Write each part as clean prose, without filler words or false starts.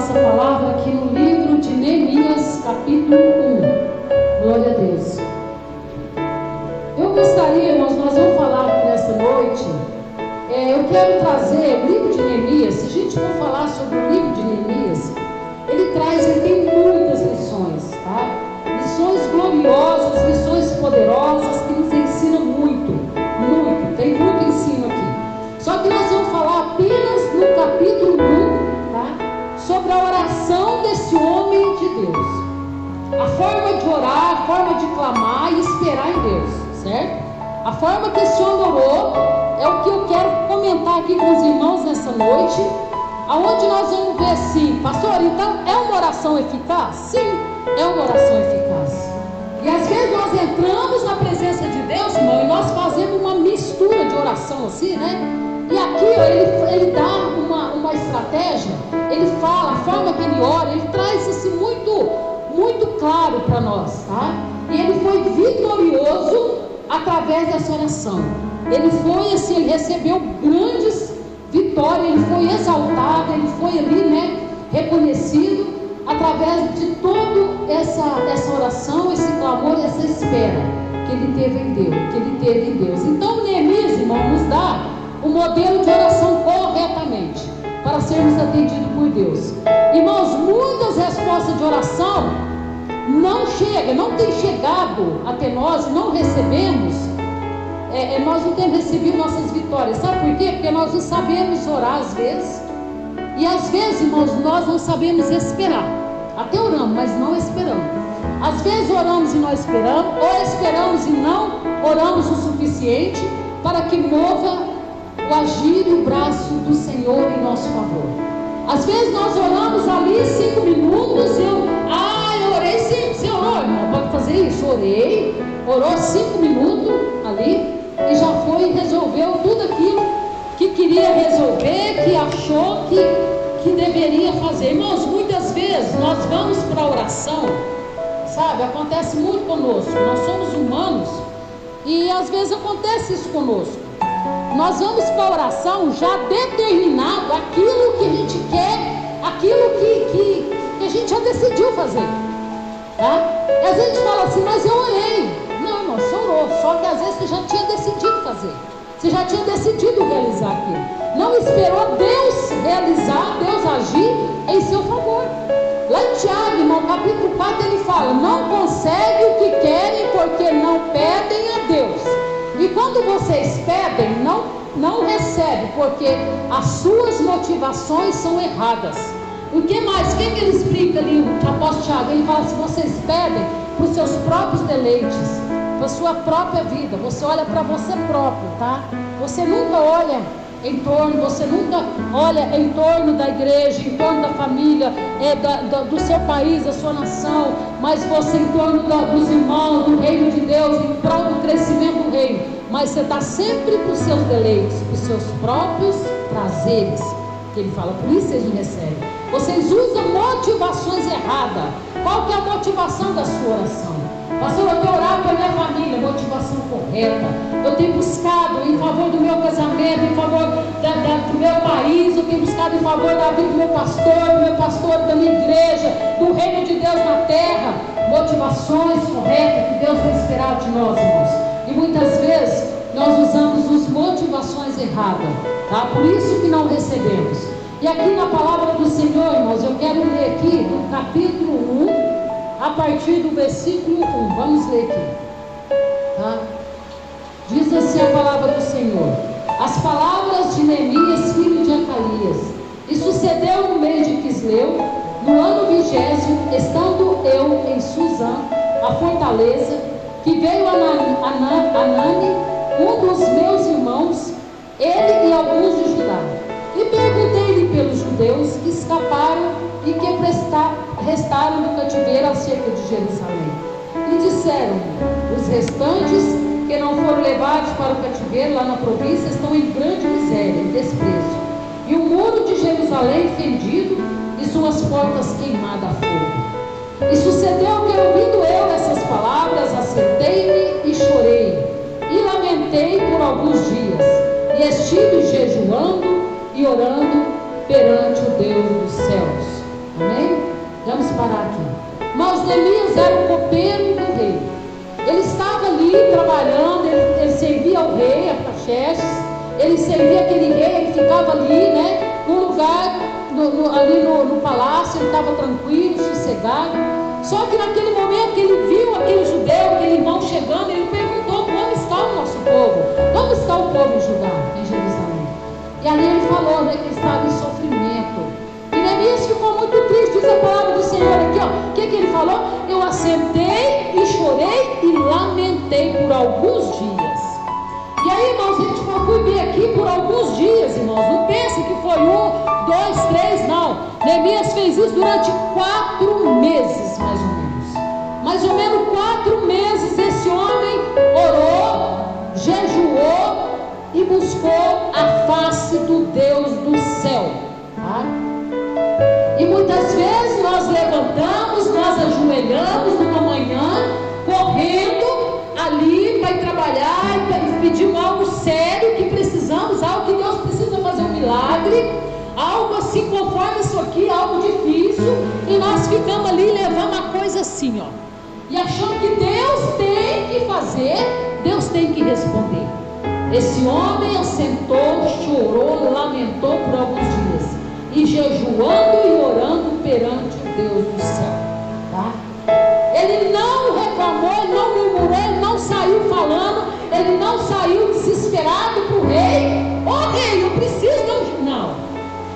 nossa palavra aqui no livro de Neemias, capítulo 1. Glória a Deus. Eu gostaria, irmãos, nós vamos falar aqui nessa noite. Eu quero trazer o livro de Neemias. Se a gente for falar sobre o livro de Neemias, ele tem muitas lições, tá? Lições gloriosas, lições poderosas que nos ensinam muito, tem muito ensino aqui. Só que nós vamos falar apenas no capítulo 1, tá? Sobre a oração desse homem de Deus. A forma de orar, a forma de clamar e esperar em Deus, certo? A forma que esse homem orou é o que eu quero comentar aqui com os irmãos nessa noite, aonde nós vamos ver assim, pastor, então é uma oração eficaz? Sim, é uma oração eficaz. E às vezes nós entramos na presença de Deus, irmão, e nós fazemos uma mistura de oração assim, né? E aqui ó, ele dá uma estratégia, ele fala, a forma que ele ora, ele traz assim muito claro para nós, tá? E ele foi vitorioso através dessa oração. Ele foi assim, ele recebeu grandes vitórias, ele foi exaltado, ele foi ali, né, reconhecido através de toda essa oração, esse clamor e essa espera que ele teve em Deus, Então Neemias, irmão, nos dá o modelo de oração corretamente para sermos atendidos por Deus. Irmãos, muitas respostas de oração não tem chegado até nós, não recebemos, nós não temos recebido nossas vitórias. Sabe por quê? Porque nós não sabemos orar às vezes, e às vezes, irmãos, nós não sabemos esperar. Até oramos, mas não esperamos. Às vezes oramos e não esperamos, ou esperamos e não oramos o suficiente para que mova o agir e o braço do Senhor em nosso favor. Às vezes nós oramos ali 5 minutos e eu orei 5, você orou, irmão? Pode fazer isso? Orou 5 minutos ali e já foi e resolveu tudo aquilo que queria resolver, que achou que deveria fazer. Irmãos, muitas vezes nós vamos para a oração, sabe? Acontece muito conosco, nós somos humanos e às vezes acontece isso conosco. Nós vamos para a oração já determinado aquilo que a gente quer, aquilo que a gente já decidiu fazer, tá? E às vezes a gente fala assim, mas eu orei. Não, irmão, você orou, só que às vezes você já tinha decidido fazer, você já tinha decidido realizar aquilo, não esperou Deus realizar, Deus agir em seu favor. Lá em Tiago, irmão, capítulo 4, ele fala, não conseguem o que querem porque não pedem a Deus. E quando vocês pedem, não recebem, porque as suas motivações são erradas. O que mais? O que ele explica ali, o apóstolo Tiago? Ele fala assim, vocês pedem para os seus próprios deleites, para a sua própria vida. Você olha para você próprio, tá? Você nunca olha em torno, você nunca olha em torno da igreja, em torno da família, do seu país, da sua nação, mas você em torno dos irmãos, do reino de Deus, em prol do crescimento do reino. Mas você está sempre para os seus deleites, para os seus próprios prazeres, que ele fala, por isso vocês não recebem. Vocês usam motivações erradas. Qual que é a motivação da sua oração? Pastor, eu tenho orado para a minha família, motivação correta. Eu tenho buscado em favor do meu casamento, em favor do meu país, eu tenho buscado em favor da vida do meu pastor, da minha igreja, do reino de Deus na terra. Motivações corretas que Deus vai esperar de nós, irmãos. E muitas vezes nós usamos as motivações erradas, tá? Por isso que não recebemos. E aqui na palavra do Senhor, irmãos, eu quero ler aqui no capítulo 1, a partir do versículo 1, vamos ler aqui, tá? Diz assim a palavra do Senhor: as palavras de Neemias, filho de Acalias. E sucedeu no mês de Quisleu, no ano 20º, estando eu em Suzã, a fortaleza, que veio Anani, um dos meus irmãos, ele e alguns de Judá. E perguntei-lhe pelos judeus que escaparam e que restaram no cativeiro acerca de Jerusalém. E disseram-me, os restantes que não foram levados para o cativeiro lá na província estão em grande miséria e desprezo, e o muro de Jerusalém fendido e suas portas queimadas a fogo. E sucedeu que, ouvindo eu essas palavras, assentei-me e chorei e lamentei por alguns dias, e estive jejuando e orando perante o Deus dos céus. Artaxerxes, ele servia aquele rei, ele ficava ali, né, no lugar, ali no palácio, ele estava tranquilo, sossegado. Só que naquele momento que ele viu aquele judeu, aquele irmão chegando, ele perguntou: como está o nosso povo? Como está o povo em Judá, em Jerusalém? E ali ele falou, né, que ele estava em sofrimento. E Neemias ficou muito triste. Diz a palavra do Senhor aqui, ó. O que ele falou? Eu assentei e chorei e lamentei por alguns dias. E aí, irmãos, a gente foi ver aqui por alguns dias, irmãos. Não pense que foi 1, 2, 3, não. Neemias fez isso durante 4 meses, mais ou menos. Mais ou menos 4 meses esse homem orou, jejuou e buscou a face do Deus do céu. Tá? E muitas vezes nós levantamos, nós ajoelhamos numa manhã, correndo ali para ir trabalhar e pedimos algo sério que precisamos, algo que Deus precisa fazer um milagre, algo assim conforme isso aqui, algo difícil, e nós ficamos ali levando a coisa assim, ó, e achando que Deus tem que fazer, Deus tem que responder. Esse homem assentou, chorou, lamentou por alguns dias, e jejuando e orando perante o Deus do céu, tá? Ele não reclamou, ele não murmurou, ele não saiu falando, ele não saiu desesperado para o rei: ô rei, eu preciso de um... Não,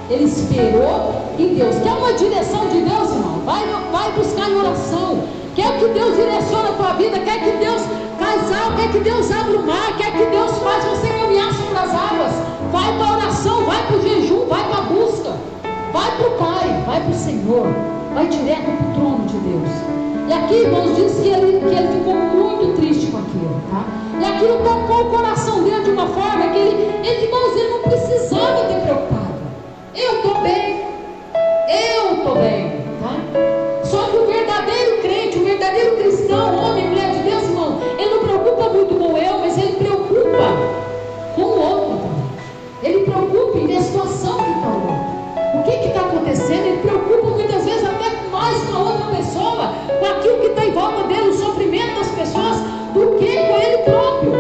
ele esperou em Deus. Quer uma direção de Deus, irmão? Vai buscar em oração. Quer que Deus direcione a tua vida, quer que Deus faz algo, quer que Deus abra o mar, quer que Deus faz você caminhar sobre as águas, vai para a oração, vai para o jejum, vai para a busca, vai para o Pai, vai para o Senhor, vai direto para o trono de Deus. E aqui, irmãos, diz que ele ficou muito triste com aquilo, tá? E aquilo tocou o coração dele de uma forma que irmãos, ele não precisava ter preocupado. Eu estou bem, tá? Só que o verdadeiro crente, o verdadeiro cristão, homem, mulher de Deus, irmão, ele não preocupa muito com eu, mas ele preocupa com o outro também. Ele preocupa em ver a situação que está o outro. O que está acontecendo? Ele preocupa muitas vezes até mais com a outra pessoa, com aquilo que está em volta dele, o sofrimento das pessoas, do que com ele próprio.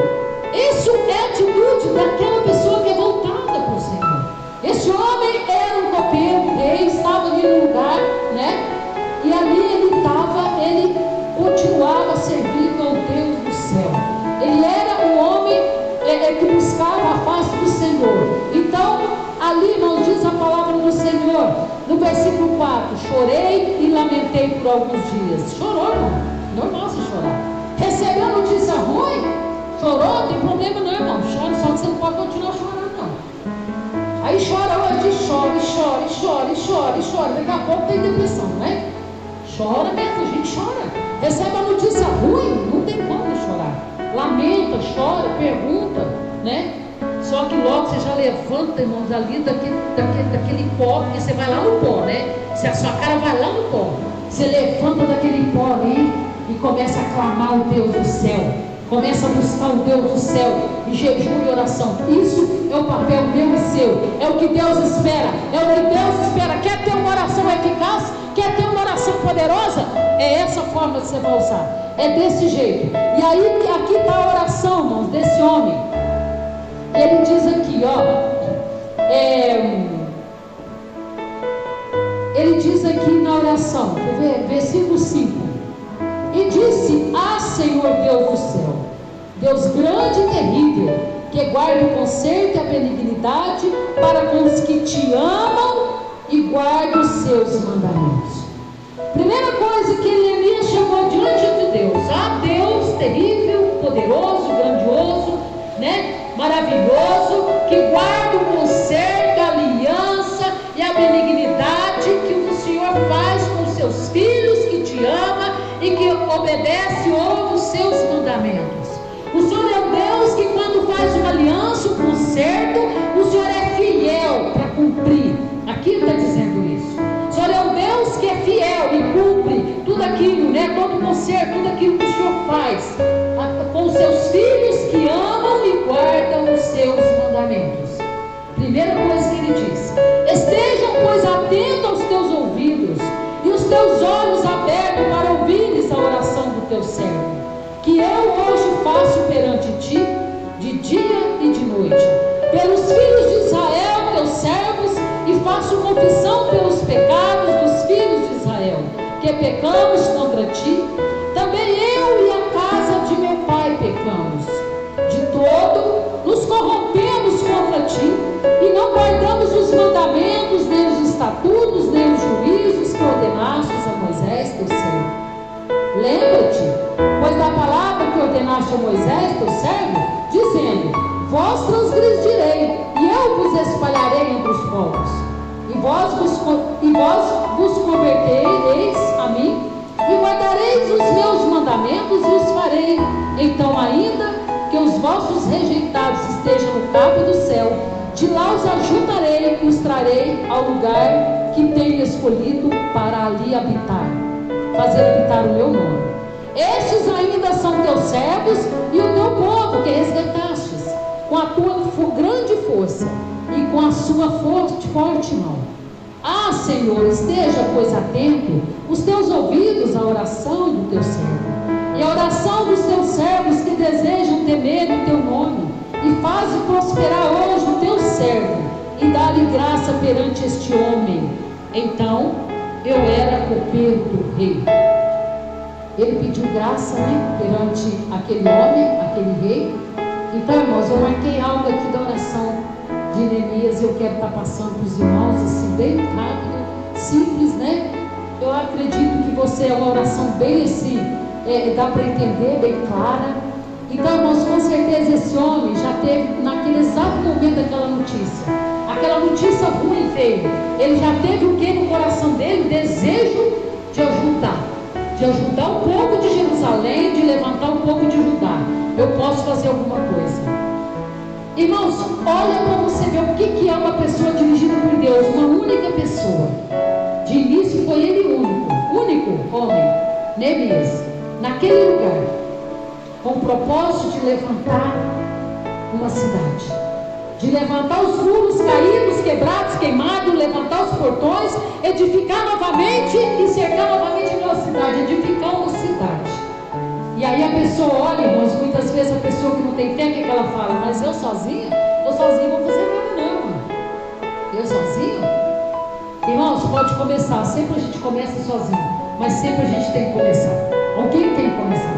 Isso é a atitude daquela pessoa que é voltada para o Senhor. Esse homem era um copeiro, ele estava ali no lugar, né? E ali ele continuava servindo ao Deus do céu. Ele era um homem que buscava a face do Senhor. Então, ali, irmãos, diz a palavra do Senhor, no versículo 4: chorei e lamentei por alguns dias. Chorou, irmão? Normal você chorar. Recebeu a notícia ruim? Chorou? Não tem problema não, irmão. Chora, só que você não pode continuar chorando, não. Aí chora hoje, chora. Daqui a pouco tem depressão, não é? Chora mesmo, a gente chora. Recebe a notícia ruim, não tem como chorar. Lamenta, chora, pergunta, né? Só que logo você já levanta, irmãos, ali daquele pó, porque você vai lá no pó, né? Se a sua cara vai lá no pó, você levanta daquele pó ali e começa a clamar o Deus do céu. Começa a buscar o Deus do céu em jejum e oração. Isso é o papel meu e seu. É o que Deus espera. Quer ter uma oração eficaz? Quer ter uma oração poderosa? É essa forma que você vai usar. É desse jeito. E aí, aqui está a oração, irmãos, desse homem. Ele diz aqui, ó. Ele diz aqui na oração, versículo 5. E disse: ah, Senhor Deus do céu, Deus grande e terrível, que guarda o conserto e a benignidade para com os que te amam e guardam os seus mandamentos. Primeira coisa que Neemias chegou diante de Deus: ah, Deus terrível, poderoso, grandioso, né? Maravilhoso, que guarda o conserto, a aliança e a benignidade que o Senhor faz com os seus filhos, que te ama e que obedece, ouve os seus mandamentos. O Senhor é o Deus que, quando faz uma aliança, um concerto, o Senhor é fiel para cumprir. Aqui está dizendo isso. O Senhor é um Deus que é fiel e cumpre tudo aquilo, né? Todo concerto, tudo aquilo que o Senhor faz com os seus filhos que amam e guardam os seus mandamentos. Primeira coisa que ele diz: estejam, pois, atentos aos teus ouvidos e os teus olhos abertos para ouvires a oração do teu servo, que eu hoje faço perante ti, de dia e de noite. confissão pelos pecados dos filhos de Israel, que pecamos contra ti. Também eu e a casa de meu pai pecamos. De todo nos corrompemos contra ti, e não guardamos os mandamentos, nem os estatutos, nem os juízos que ordenastes a Moisés, teu servo. Lembra-te, pois da palavra que ordenaste a Moisés, teu servo, dizendo: vós transgredirei, e eu vos espalharei entre os povos, e vós vos convertereis a mim, e guardareis os meus mandamentos e os farei. Então, ainda que os vossos rejeitados estejam no cabo do céu, de lá os ajuntarei e os trarei ao lugar que tenho escolhido para ali habitar, fazer habitar o meu nome. Estes ainda são teus servos e o teu povo que resgatastes com a tua grande força e com a sua forte mão. Ah, Senhor, esteja, pois, atento os teus ouvidos à oração do teu servo e à oração dos teus servos que desejam temer o teu nome, e faze prosperar hoje o teu servo, e dá-lhe graça perante este homem. Então eu era copeiro do rei. Ele pediu graça, né, perante aquele homem, aquele rei. Então, irmãos, eu marquei algo aqui da oração de Neemias, e eu quero estar passando para os irmãos, assim, bem rápido, simples, né? Eu acredito que você é uma oração bem assim, dá para entender, bem clara. Então, irmãos, com certeza esse homem já teve, naquele exato momento daquela notícia ruim veio. Ele já teve o que no coração dele? O desejo de ajudar o povo de Jerusalém, de levantar o povo de Judá. Eu posso fazer alguma coisa. Irmãos, olha para você ver o que é uma pessoa dirigida por Deus, uma única pessoa. De início foi ele único homem, Neemias, naquele lugar, com o propósito de levantar uma cidade, de levantar os muros caídos, quebrados, queimados, levantar os portões, edificar novamente e cercar novamente aquela cidade, edificar uma cidade. E aí a pessoa olha, irmãos, muitas vezes a pessoa que não tem fé, o que ela fala? Mas eu sozinha não vou fazer nada não. Eu sozinho? Irmãos, pode começar, sempre a gente começa sozinho, mas sempre a gente tem que começar. Alguém tem que começar.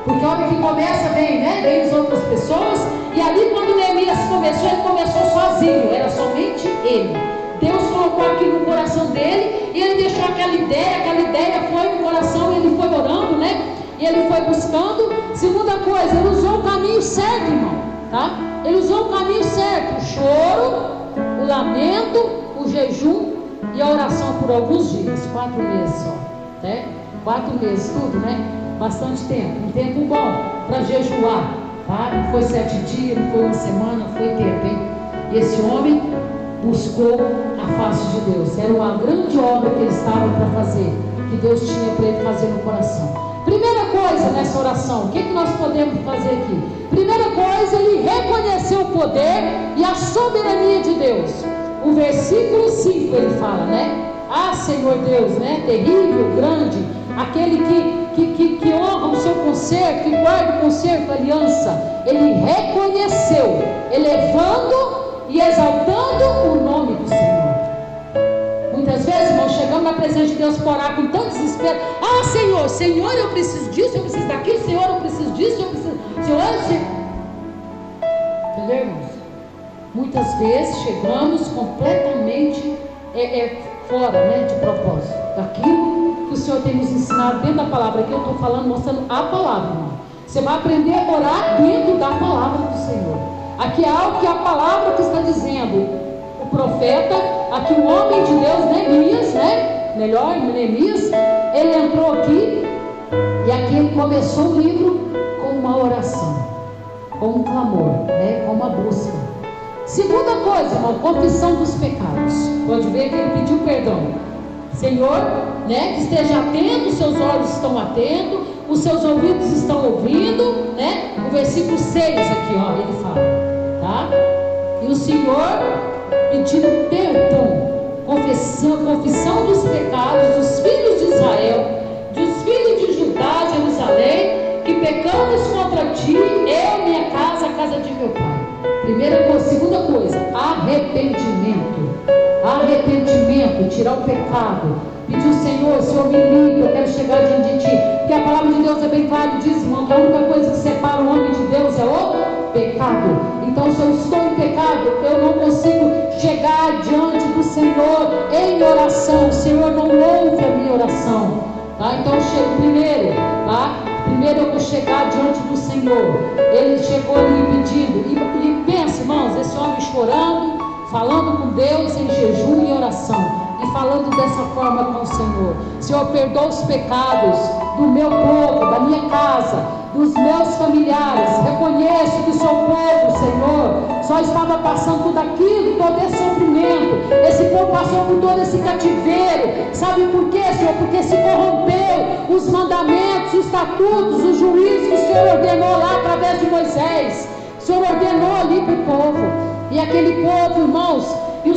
Porque a hora que começa, vem as outras pessoas. E ali quando Neemias começou, ele começou sozinho, era somente ele. Deus colocou aquilo no coração dele, e ele deixou aquela ideia foi no coração, e ele foi orando, né? E ele foi buscando. Segunda coisa, ele usou o caminho certo, irmão, tá? Ele usou o caminho certo: o choro, o lamento, o jejum e a oração por alguns dias, 4 meses só, né? 4 meses, tudo, né? Bastante tempo, um tempo bom para jejuar, tá? Não foi 7 dias, não foi uma semana, foi tempo, hein? E esse homem buscou a face de Deus. Era uma grande obra que ele estava para fazer, que Deus tinha para ele fazer no coração. Primeira coisa nessa oração, o que nós podemos fazer aqui? Primeira coisa, ele reconheceu o poder e a soberania de Deus. O versículo 5 ele fala, né? Ah, Senhor Deus, né? Terrível, grande, aquele que honra o seu conserto, que guarda o conserto da aliança. Ele reconheceu, elevando e exaltando o nome do Senhor. Muitas vezes, irmãos, chegamos na presença de Deus para orar com tanto desespero. Ah, Senhor, eu preciso disso, eu preciso daquilo, Senhor, eu preciso disso, eu preciso... Entendeu, irmãos? Muitas vezes chegamos completamente fora, né, de propósito daquilo que o Senhor tem nos ensinado dentro da palavra. Aqui eu estou falando, mostrando a palavra, irmão. Você vai aprender a orar dentro da palavra do Senhor. Aqui é algo que a palavra que está dizendo. O profeta, aqui o homem de Deus, Neemias, né? Neemias, ele entrou aqui, e aqui ele começou o livro com uma oração, com um clamor, né? Com uma busca. Segunda coisa, irmão, confissão dos pecados. Pode ver que ele pediu perdão. Senhor, né? Que esteja atento, os seus olhos estão atentos, os seus ouvidos estão ouvindo, né? O versículo 6 aqui, ó, ele fala, tá? E o Senhor pedindo perdão, confissão dos pecados dos filhos de Israel, dos filhos de Judá, Jerusalém, que pecamos contra ti, eu, minha casa, a casa de meu pai. Primeira coisa. Segunda coisa, arrependimento. tirar o pecado. Pediu, Senhor, Senhor me livre, eu quero chegar diante de Ti. Porque a palavra de Deus é bem clara e diz, irmão, que a única coisa que separa o homem de Deus é o pecado. Então, se eu estou em pecado, eu não consigo chegar diante do Senhor em oração. O Senhor não ouve a minha oração. Tá? Então, eu chego primeiro, tá? Primeiro eu vou chegar diante do Senhor. Ele chegou ali pedindo. E pensa, irmãos, esse homem chorando, falando com Deus em jejum e oração. E falando dessa forma com o Senhor: Senhor, perdoa os pecados do meu povo, da minha casa, dos meus familiares. Reconheço que sou povo, Senhor, só estava passando tudo aquilo, todo esse sofrimento. Esse povo passou por todo esse cativeiro. Sabe por quê, Senhor? Porque se corrompeu os mandamentos, os estatutos, os juízos que o Senhor ordenou lá através de Moisés. O Senhor ordenou ali para o povo. E aquele povo, irmãos, eu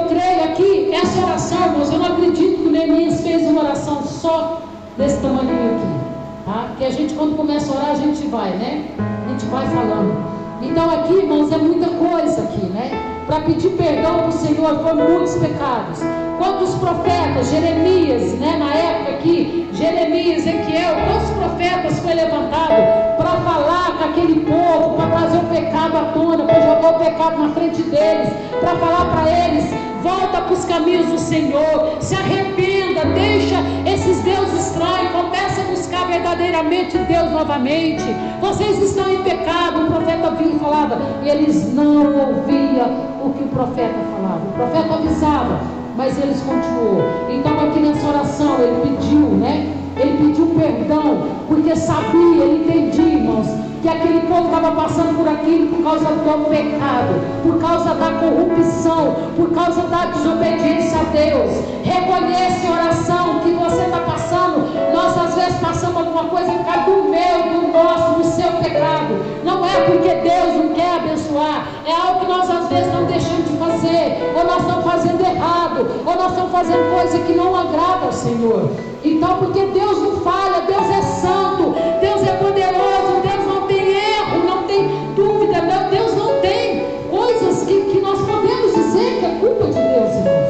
creio aqui, essa oração, irmãos, eu não acredito que o Neemias fez uma oração só desse tamanho aqui, tá? Porque a gente, quando começa a orar, a gente vai, né? A gente vai falando. Então aqui, irmãos, é muita coisa aqui, né? Para pedir perdão para o Senhor por muitos pecados. Quantos profetas, Jeremias, né? Na época aqui, Jeremias, Ezequiel, quantos profetas foi levantado para falar com aquele povo, para trazer o pecado à tona, para jogar o pecado na frente deles, para falar para eles: volta para os caminhos do Senhor, se arrependa, deixa esses deuses estranhos, começa a buscar verdadeiramente Deus novamente. Vocês estão em pecado. O profeta vinha e falava, e eles não ouviam o que o profeta falava. O profeta avisava, mas eles continuou. Então aqui nessa oração ele pediu, né? Ele pediu perdão, porque sabia, ele entendia, irmãos, que aquele povo estava passando por aquilo por causa do pecado, por causa da corrupção, por causa da desobediência a Deus. Reconhece em oração que você está passando. Nós às vezes passamos alguma coisa por causa do meu, do nosso, do seu pecado. Não é porque Deus não quer abençoar, é algo que nós às vezes não deixamos de fazer, ou nós estamos fazendo errado, ou nós estamos fazendo coisa que não agrada ao Senhor. Então, porque Deus não falha, Deus é santo, Deus é poderoso, Deus não tem erro, não tem dúvida, Deus não tem coisas que nós podemos dizer que é culpa de Deus, irmãos.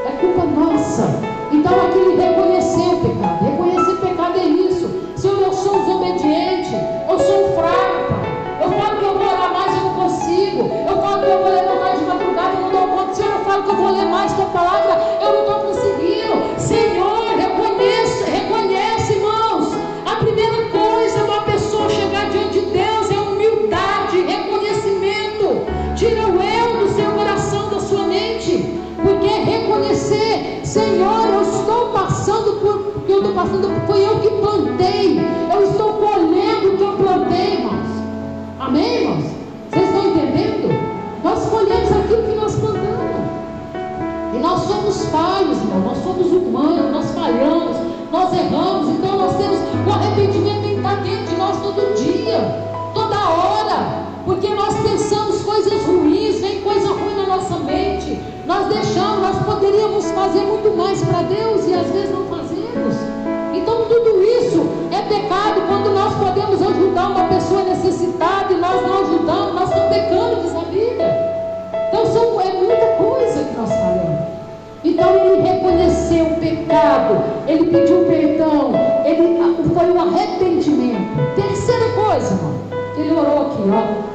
É culpa nossa. Então aqui ele reconheceu o pecado. Reconhecer pecado é isso. Senhor, eu sou desobediente, eu sou fraco, Pai. Eu falo que eu vou orar mais, eu não consigo. Eu falo que eu vou ler mais de madrugada, eu não dou conta. Senhor, eu falo que eu vou ler mais tua palavra, eu não estou conseguindo. Senhor, reconhece, irmãos. A primeira coisa, uma pessoa chegar diante de Deus é humildade, reconhecimento. Tira o eu do seu coração, da sua mente. Porque reconhecer, Senhor, eu estou passando por o que eu estou passando, foi eu que plantei. Eu estou colhendo o que eu plantei, irmãos. Amém, irmãos? Vocês estão entendendo? Nós colhemos aquilo que nós plantamos. E nós somos falhos, irmão. Nós somos humanos, nós falhamos, nós erramos. Então nós temos o arrependimento, tem que estar dentro de nós todo dia, toda hora. Porque nós pensamos coisas ruins, vem coisa ruim na nossa mente. Nós deixamos, nós poderíamos fazer muito mais para Deus e às vezes não fazemos. Então tudo isso é pecado. Quando nós podemos ajudar uma pessoa necessitada e nós não ajudamos, nós estamos pecando, diz a Bíblia. Então é muita coisa que nós falamos. Então ele reconheceu o pecado, ele pediu perdão, foi um arrependimento. Terceira coisa, irmão, ele orou aqui, ó.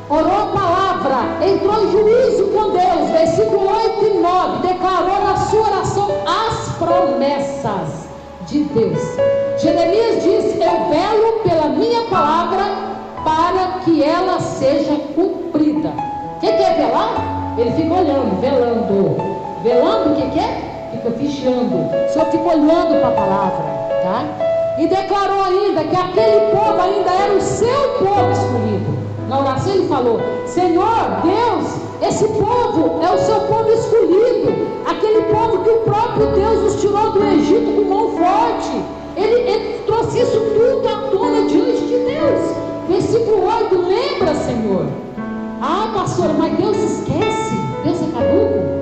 Orou a palavra, entrou em juízo com Deus, versículo 8 e 9, declarou na sua oração as promessas de Deus. Jeremias diz: eu velo pela minha palavra para que ela seja cumprida. O que é velar? Ele fica olhando, velando. Velando o que é? Fica vigiando. O Senhor fica olhando para a palavra, tá? E declarou ainda que aquele povo ainda era o seu povo escolhido. Na oração ele falou: Senhor, Deus, esse povo é o seu povo escolhido. Aquele povo que o próprio Deus nos tirou do Egito com mão forte. Ele trouxe isso tudo à tona diante de Deus. Versículo 8, lembra, Senhor? Ah, pastora, mas Deus esquece? Deus é caduco?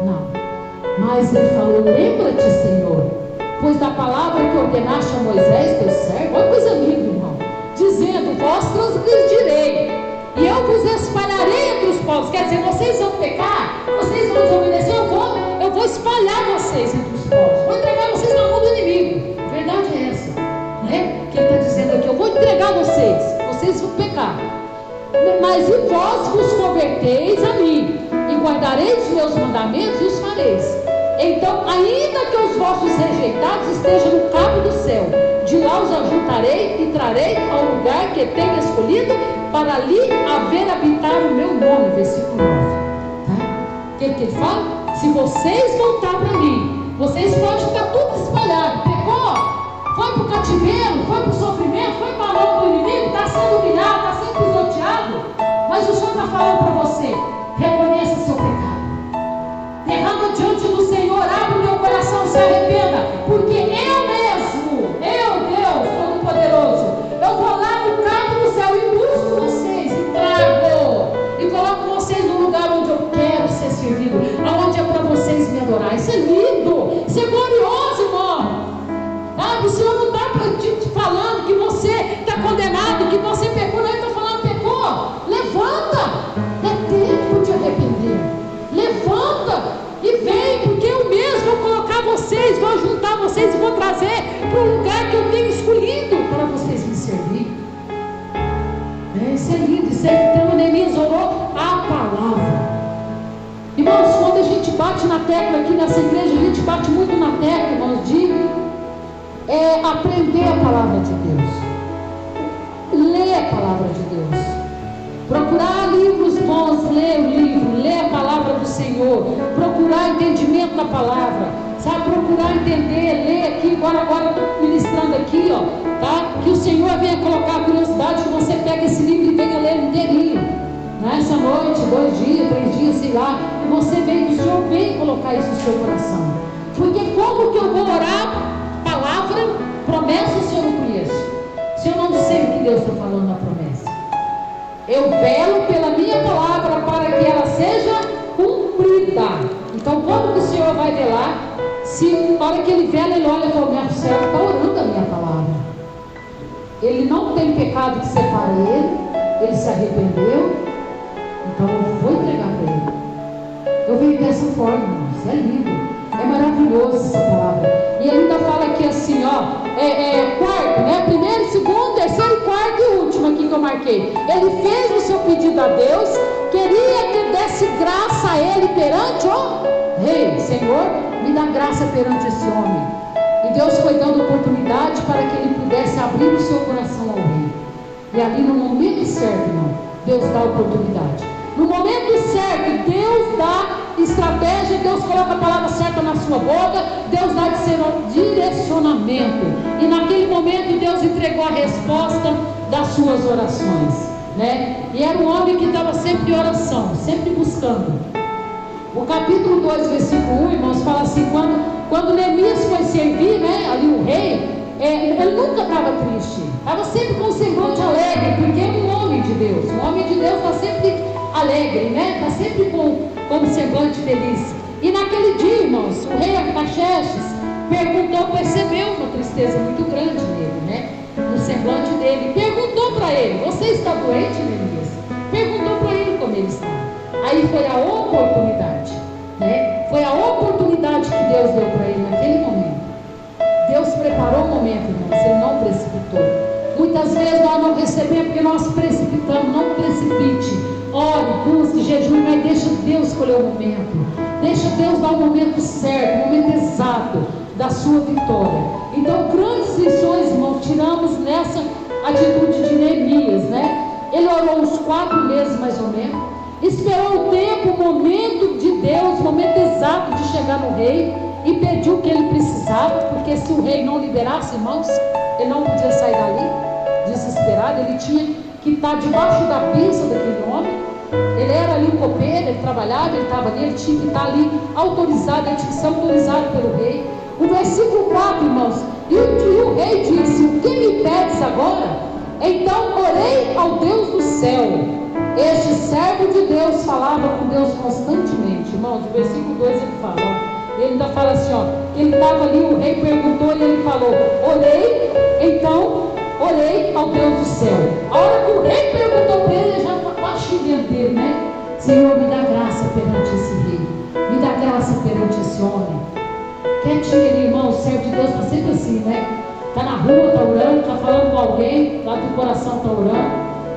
Não. Mas ele falou: lembra-te, Senhor, pois da palavra que ordenaste a Moisés, teu servo. Olha coisa linda, irmão. Dizendo: vós transgredirei e eu vos espalharei entre os povos. Quer dizer, vocês vão pecar, vocês vão desobedecer, eu vou espalhar vocês entre os povos, vou entregar vocês na mão do inimigo. A verdade é essa, né? Que ele está dizendo aqui: eu vou entregar vocês vão pecar, mas e vós vos converteis a mim, e guardareis os meus mandamentos e os fareis. Então, ainda que os vossos rejeitados estejam no cabo do céu, de lá os ajuntarei e trarei ao lugar que tenho escolhido, para ali haver habitar o meu nome. Versículo 9. Tá? O que ele fala? Se vocês voltar para mim, vocês podem estar tudo espalhado. Pecou, foi para o cativeiro, foi para o sofrimento, foi para a mão do inimigo, está sendo humilhado, está sendo pisoteado, mas o Senhor está falando para você: reconheça seu pecado, derrama diante do Senhor, abre o meu coração, se arrependa, porque eu mesmo, eu, Deus Todo-Poderoso, eu vou lá no canto do céu e busco vocês, e trago, e coloco vocês no lugar onde eu quero ser servido, aonde é para vocês me adorar. Isso é lindo, isso é glorioso, irmão. Sabe, o Senhor não está te falando que você está condenado, que você pecou, não, Ele está falando: pecou, levanta, é tempo de arrepender, levanta e vem, porque eu mesmo vou colocar vocês, vou juntar vocês e vou trazer para o lugar que eu tenho escolhido para vocês me servir. Isso é lindo, isso é. Então Neemias orou a palavra. Irmãos, quando a gente bate na tecla aqui nessa igreja, a gente bate muito na tecla, irmãos, de aprender a palavra de Deus, ler a palavra de Deus, procurar livros bons, ler o livro, ler a palavra do Senhor, procurar entendimento da palavra, sabe, procurar entender, ler aqui, agora ministrando aqui, ó, tá? Que o Senhor venha colocar a curiosidade, que você pega esse livro e venha ler inteirinho, nessa noite, 2 dias, 3 dias, sei lá, e você vem, o Senhor vem colocar isso no seu coração, porque como que eu vou orar palavra, promessa, se eu não conheço, se eu não sei o que Deus está falando na promessa? Eu velo pela minha palavra para que ela seja cumprida. Então, como que o Senhor vai velar? Se na hora que ele vela, ele olha e fala: minha serva está orando a minha palavra, ele não tem pecado que separe ele se arrependeu, então eu vou entregar para ele. Eu venho dessa forma, irmãos, é lindo. É maravilhoso essa palavra. E ele ainda fala aqui assim, ó, quarto, né? Primeiro, segundo, terceiro, quarto e último aqui que eu marquei. Ele fez o seu pedido a Deus, queria que desse graça a ele perante o rei. Senhor, me dá graça perante esse homem. E Deus foi dando oportunidade para que ele pudesse abrir o seu coração ao rei. E ali no momento certo, irmão, Deus dá oportunidade. No momento certo, Deus dá estratégia, Deus coloca a palavra certa na sua boca, Deus dá direcionamento. E naquele momento Deus entregou a resposta das suas orações, né? E era um homem que estava sempre em oração, sempre buscando. O capítulo 2, versículo 1, irmãos, fala assim: quando Neemias foi servir, né, ali o rei, ele nunca estava triste, estava sempre com um semblante alegre, porque é um homem de Deus. O homem de Deus está sempre alegre, né? Está sempre com um semblante feliz. E naquele dia, irmãos, o rei Artaxerxes percebeu uma tristeza muito grande nele, né? No semblante dele, perguntou para ele: você está doente, Neemias? Perguntou para ele como ele está. Aí foi a oportunidade, né? Foi a oportunidade que Deus deu para ele naquele momento. Deus preparou o momento, irmãos, ele não precipitou. Muitas vezes nós não recebemos porque nós precipitamos. Não precipite. Ore, busque, jejum, mas deixa Deus escolher o momento. Deixa Deus dar o momento certo, o momento exato da sua vitória. Então, grandes lições, irmãos, tiramos nessa atitude de Neemias, né? Ele orou uns 4 meses mais ou menos, esperou o tempo, o momento de Deus, o momento exato de chegar no rei, e pediu o que ele precisava, porque se o rei não liberasse, irmãos, ele não podia sair dali desesperado. Ele tinha que estar debaixo da bênção daquele homem. Ele era ali um copeiro, ele trabalhava, ele estava ali, ele tinha que estar ali autorizado, ele tinha que ser autorizado pelo rei. O versículo 4, irmãos, e o rei disse: o que me pedes agora? Então orei ao Deus do céu. Este servo de Deus falava com Deus constantemente. Irmãos, o versículo 2 ele fala, ó, ele ainda fala assim, ó, ele estava ali, o rei perguntou e ele falou: orei ao Deus do céu. A hora que o rei perguntou para ele, já xingando dele, né? Senhor, me dá graça perante esse rei, me dá graça perante esse homem. Quietinho ali, irmão, o servo de Deus está sempre assim, né? Está na rua, está orando, está falando com alguém, lá do coração está orando,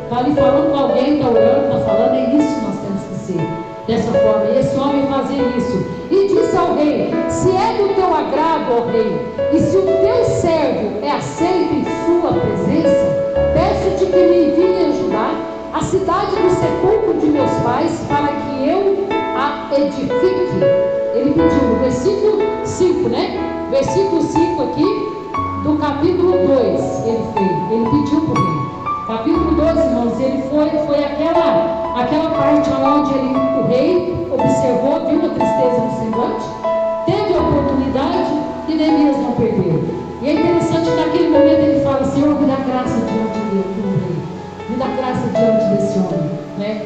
está ali falando com alguém, está orando, está falando. É isso que nós temos que ser, dessa forma. E esse homem fazia isso. E disse ao rei: se é do teu agrado, ó rei, e se o teu servo é aceito em sua presença, peço-te que me envie ajudar a cidade do sepulcro de meus pais, para que eu a edifique. Ele pediu, no versículo 5, né? Versículo 5 aqui, do capítulo 2, ele pediu para o rei. Capítulo 12, irmãos, ele foi aquela parte onde o rei observou, viu a tristeza no semblante, teve a oportunidade e Neemias não perdeu. E é interessante que naquele momento ele fala: Senhor, me dá graça diante do rei, me dá graça diante desse homem, né?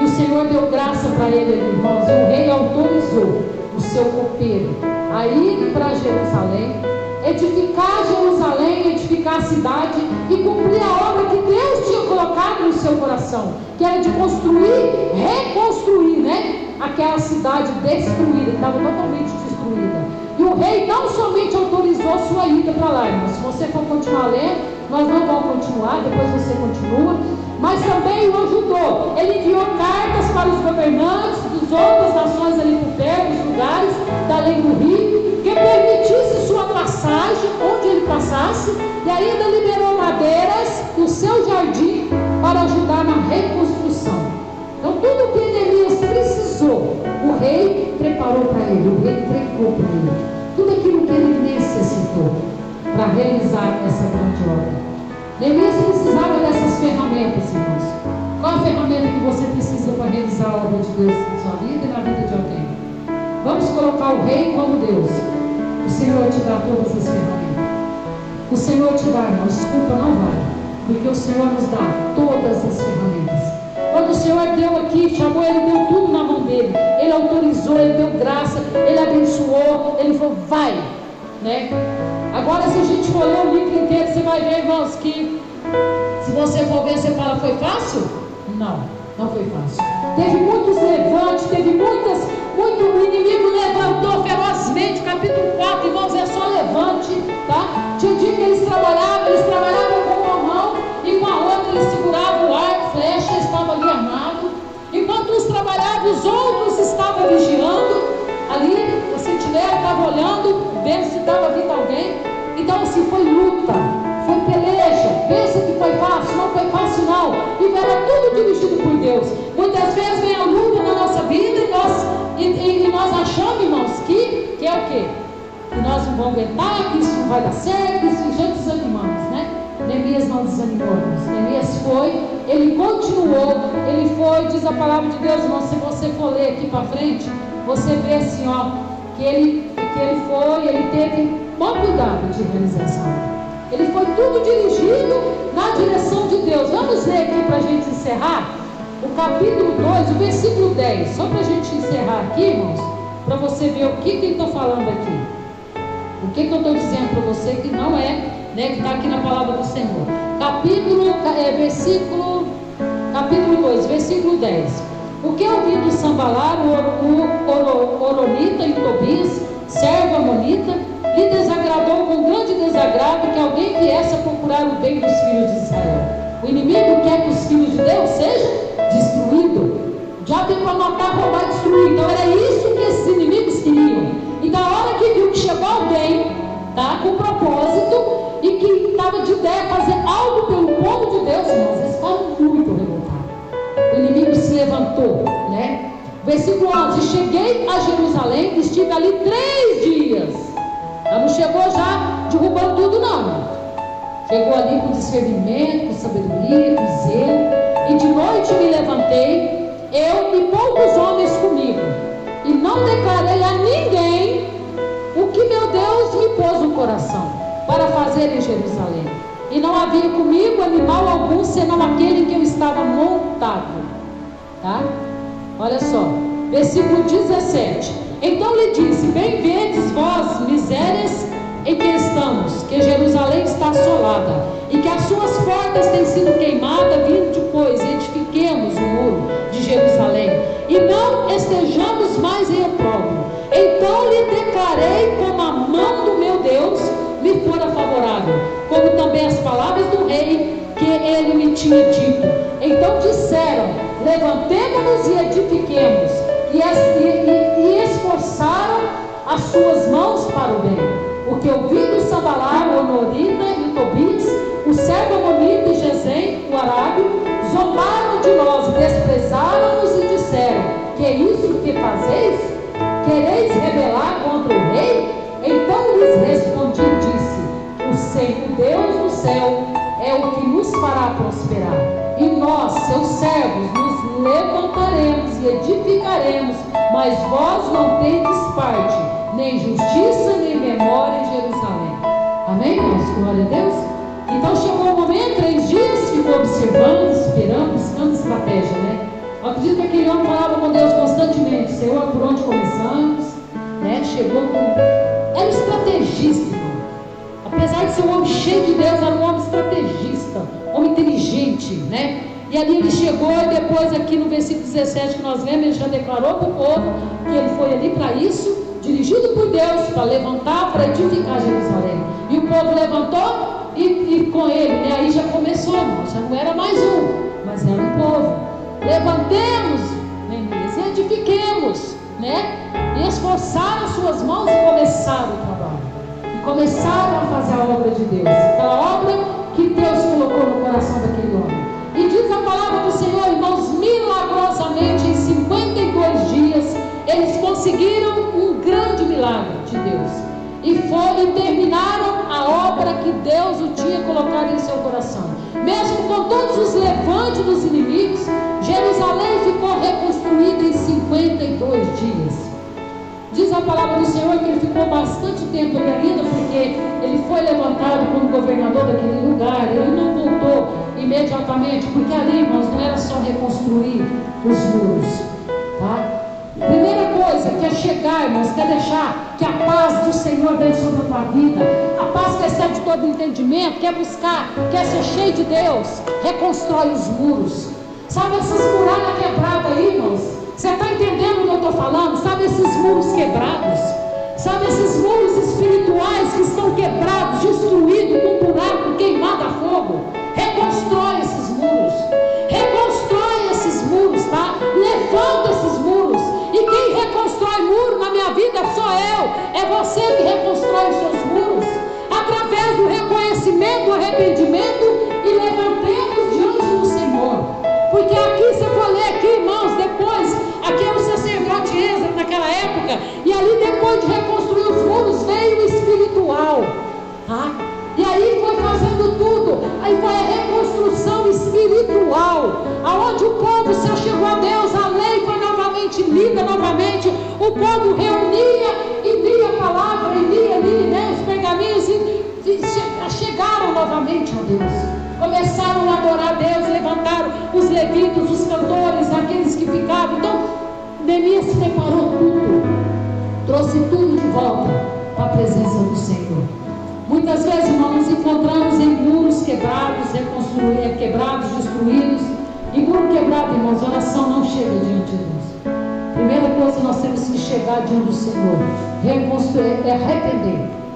E o Senhor deu graça para ele, irmãos, e o rei autorizou o seu copeiro a ir para Jerusalém, edificar Jerusalém, edificar a cidade e cumprir a obra que Deus tinha colocado no seu coração, que era de construir, reconstruir, né? Aquela cidade destruída, que estava totalmente destruída. E o rei não somente autorizou sua ida para lá, irmão. Se você for continuar lendo, nós não vamos continuar, depois você continua. Mas também o ajudou. Ele enviou cartas para os governantes das outras nações ali por perto, os lugares da além do rio, que permitisse sua passagem, onde ele passasse, e ainda liberou madeiras do seu jardim para ajudar na reconstrução. Então tudo que Neemias precisou, o rei preparou para ele, o rei entregou para ele tudo aquilo que ele necessitou para realizar essa grande obra. Neemias precisava dessas ferramentas, irmãos. Qual a ferramenta que você precisa para realizar a obra de Deus na sua vida e na vida de alguém? Vamos colocar o rei como Deus. O Senhor te dá todas as ferramentas. O Senhor te dá, irmão, desculpa, não vale, porque o Senhor nos dá todas as ferramentas. Quando o Senhor deu aqui, chamou, ele deu tudo na mão dele. Ele autorizou, ele deu graça, ele abençoou, ele falou, vai, né? Agora, se a gente for ler o livro inteiro, você vai ver, irmãos, que se você for ver, você fala, foi fácil? Não, não foi fácil. Teve muitos levantes, o inimigo levantou ferozmente. Capítulo 4, irmãos, é só levante, tá? Tinha dia que eles trabalhavam com uma mão e com a outra eles seguravam o arco, flecha, estavam ali armados. Enquanto uns trabalhavam, os outros estavam vigiando. Ali, a sentinela estava olhando, vendo se estava vindo alguém. Então, assim, foi luta, foi peleja. Pensa que foi fácil? Não foi fácil, não. E era tudo dirigido por Deus. Muitas vezes vem a luta na nossa vida e nós achamos, irmãos, que é o quê? Que nós não vamos aguentar, que isso não vai dar certo, isso já desanimamos, né? Neemias não desanimou, irmãos. Neemias foi, ele continuou, ele foi, diz a palavra de Deus, irmão. Se você for ler aqui para frente, você vê assim, ó, que ele teve bom cuidado de realização. Ele foi tudo dirigido na direção de Deus. Vamos ler aqui para a gente encerrar o capítulo 2, o versículo 10, só para a gente encerrar aqui, irmãos, para você ver o que ele está falando aqui. O que eu estou dizendo para você que não é, né, que está aqui na palavra do Senhor. Capítulo 2, versículo 10. O que ouvindo Sambalar, o Oronita e Tobias, servo amonita, lhe desagradou com grande desagrado que alguém viesse a procurar o bem dos filhos de Israel. O inimigo quer que os filhos de Deus sejam destruídos. Já tem para matar, roubar, destruir. Então era isso que esses inimigos queriam. E da hora que viu que chegou alguém, tá, com propósito, e que estava de ideia fazer algo pelo povo de Deus, irmãos, eles ficaram muito revoltados. O inimigo se levantou, né? Versículo 11: cheguei a Jerusalém, estive ali 3 dias. Ela não chegou já derrubando tudo, não. Chegou ali com discernimento, com sabedoria, com zelo. E de noite me levantei, eu e poucos homens comigo, e não declarei a ninguém o que meu Deus me pôs no coração para fazer em Jerusalém. E não havia comigo animal algum, senão aquele que eu estava montado. Tá? Olha só, versículo 17. Então lhe disse: bem vedes vós, misérias em que estamos, que Jerusalém está assolada, e que as suas portas têm sido queimadas, vindo depois, edifiquemos o muro, e não estejamos mais em opróbrio. Então lhe declarei como a mão do meu Deus me fora favorável, como também as palavras do rei que ele me tinha dito. Então disseram: levantemo-nos e edifiquemos, e esforçaram as suas mãos para o bem. Porque ouvindo Sambalar, o Honorita e Tobias, o servo Amonita e Gesem, o Arábio, zombaram de nós, desprezaram-nos e disseram: que é isso que fazeis? Quereis rebelar contra o rei? Então lhes respondi e disse: o Senhor Deus do céu é o que nos fará prosperar, e nós, seus servos, nos levantaremos e edificaremos, mas vós não tendes parte, nem justiça, nem memória em Jerusalém. Amém, irmãos? Glória a Deus. Então chegou o momento, 3 dias, ficou observando, esperando, buscando estratégia, né? Eu acredito que aquele homem falava com Deus constantemente: Senhor, por onde começamos, né? Chegou com... Era um estrategista, irmão. Apesar de ser um homem cheio de Deus, era um homem estrategista, homem inteligente, né? E ali ele chegou, e depois aqui no versículo 17 que nós lemos, ele já declarou para o povo que ele foi ali para isso, dirigido por Deus, para levantar, para edificar Jerusalém. E o povo levantou e com ele, né? Aí já começou, irmão, já não era mais um, mas era um povo. Levantemos, Neemias, e edifiquemos, né? E esforçaram suas mãos e começaram o trabalho. E começaram a fazer a obra de Deus, aquela obra que Deus colocou no coração daquele homem. E diz a palavra do Senhor, irmãos, milagrosamente em 52 dias eles conseguiram um grande milagre de Deus e terminaram a obra que Deus o tinha colocado em seu coração. Mesmo com todos os levantes dos inimigos, Jerusalém ficou reconstruída em 52 dias. Diz a palavra do Senhor que ele ficou bastante tempo ali ainda, porque ele foi levantado como governador daquele lugar. Ele não voltou imediatamente, porque ali, irmãos, não era só reconstruir os muros, tá? Primeira coisa, quer chegar, irmãos, quer deixar que a paz do Senhor venha sobre a tua vida, a paz que excede todo entendimento, quer buscar, quer ser cheio de Deus, reconstrói os muros. Sabe essas muralhas quebradas aí, irmãos? Você está entendendo o que eu estou falando? Sabe esses muros quebrados? Sabe esses muros espirituais que estão quebrados, destruídos, com buraco, queimado a fogo? Reconstrói esses muros. Reconstrói esses muros, tá? Levanta esses muros. E quem reconstrói muro na minha vida sou eu. É você que reconstrói os seus muros. Através do reconhecimento, do arrependimento e levantemos diante do Senhor. Porque aqui, se eu for ler aqui, irmãos, depois, aqui é o sacerdote Esdras naquela época, e ali depois de reconstruir os muros, veio o espiritual, tá? E aí foi fazendo tudo, aí foi a reconstrução espiritual, aonde o povo se achegou a Deus, a lei foi novamente lida, novamente, o povo reunia e lia a palavra, e lia ali, né, os pergaminhos, e chegaram novamente a Deus. Começaram a adorar a Deus, levantaram os levitas, os cantores, aqueles que ficavam. Então, Neemias preparou tudo, trouxe tudo de volta para a presença do Senhor. Muitas vezes, irmãos, nos encontramos em muros quebrados, quebrados, destruídos. E muro quebrado, irmãos, oração não chega diante de Deus. Primeira coisa, nós temos que chegar diante do Senhor, reconstruir,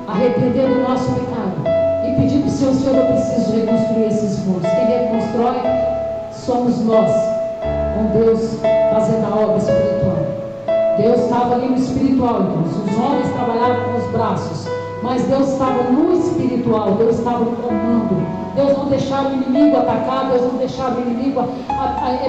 arrepender do nosso pecado. E pedir para o Senhor, eu preciso reconstruir esses muros. Quem reconstrói somos nós, com Deus fazendo a obra espiritual. Deus estava ali no espiritual, irmãos. Os homens trabalhavam com os braços, mas Deus estava no espiritual. Deus estava no comando. Deus não deixava o inimigo atacar, Deus não deixava o inimigo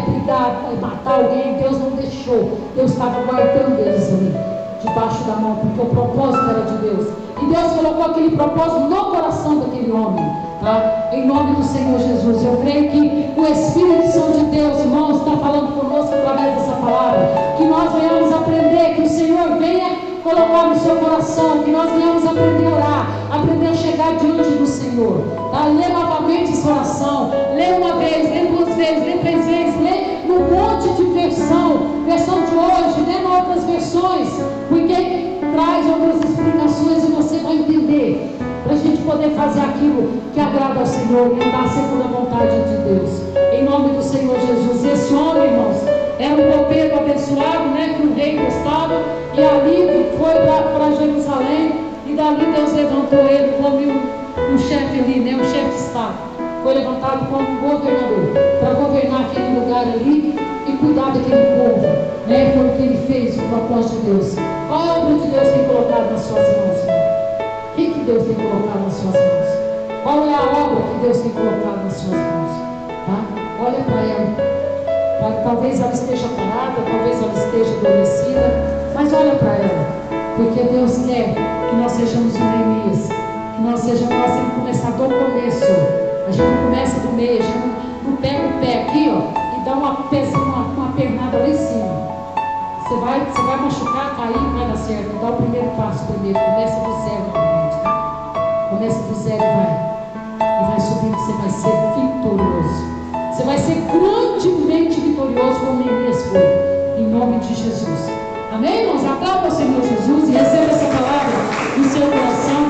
brigar, matar alguém. Deus não deixou. Deus estava guardando eles ali, debaixo da mão, porque o propósito era de Deus. E Deus colocou aquele propósito no coração daquele homem, tá? Em nome do Senhor Jesus. Eu creio que o Espírito Santo de Deus, irmãos, está falando conosco através dessa palavra. Que nós venhamos aprender, que o Senhor venha colocar no seu coração, que nós venhamos aprender a orar, aprender a chegar diante do Senhor, tá? Lê novamente essa oração, lê uma vez, lê 2 vezes, lê 3 vezes, lê num monte de versão de hoje, lê em outras versões, porque traz outras explicações e você vai entender, para a gente poder fazer aquilo que agrada ao Senhor e andar segundo a vontade de Deus, em nome do Senhor Jesus. Esse homem, irmãos, era um copeiro abençoado, né, que o rei gostava, e ali foi para Jerusalém, e dali Deus levantou ele como um chefe ali, né, um chefe de Estado. Foi levantado como um governador, para governar aquele lugar ali e cuidar daquele povo, né, foi o que ele fez, o propósito de Deus. Qual é a obra de Deus tem colocado nas suas mãos, irmão? O que Deus tem colocado nas suas mãos? Qual é a obra que Deus tem colocado nas suas mãos? Tá? Olha para ela. Talvez ela esteja parada, talvez ela esteja adormecida, mas olha para ela, porque Deus quer que nós sejamos um Neemias, que nós temos que começar do começo. A gente não começa do meio, a gente não pega o pé aqui, ó, e dá uma pernada lá em cima. Você vai machucar, cair, não vai dar certo. Dá o primeiro passo primeiro, começa do zero novamente, tá? Começa do zero e vai subindo, você vai ser vitorioso. Você vai ser grandemente vitorioso como Neemias foi, em nome de Jesus. Amém, irmãos? Aplauda o Senhor Jesus e receba essa palavra no seu coração.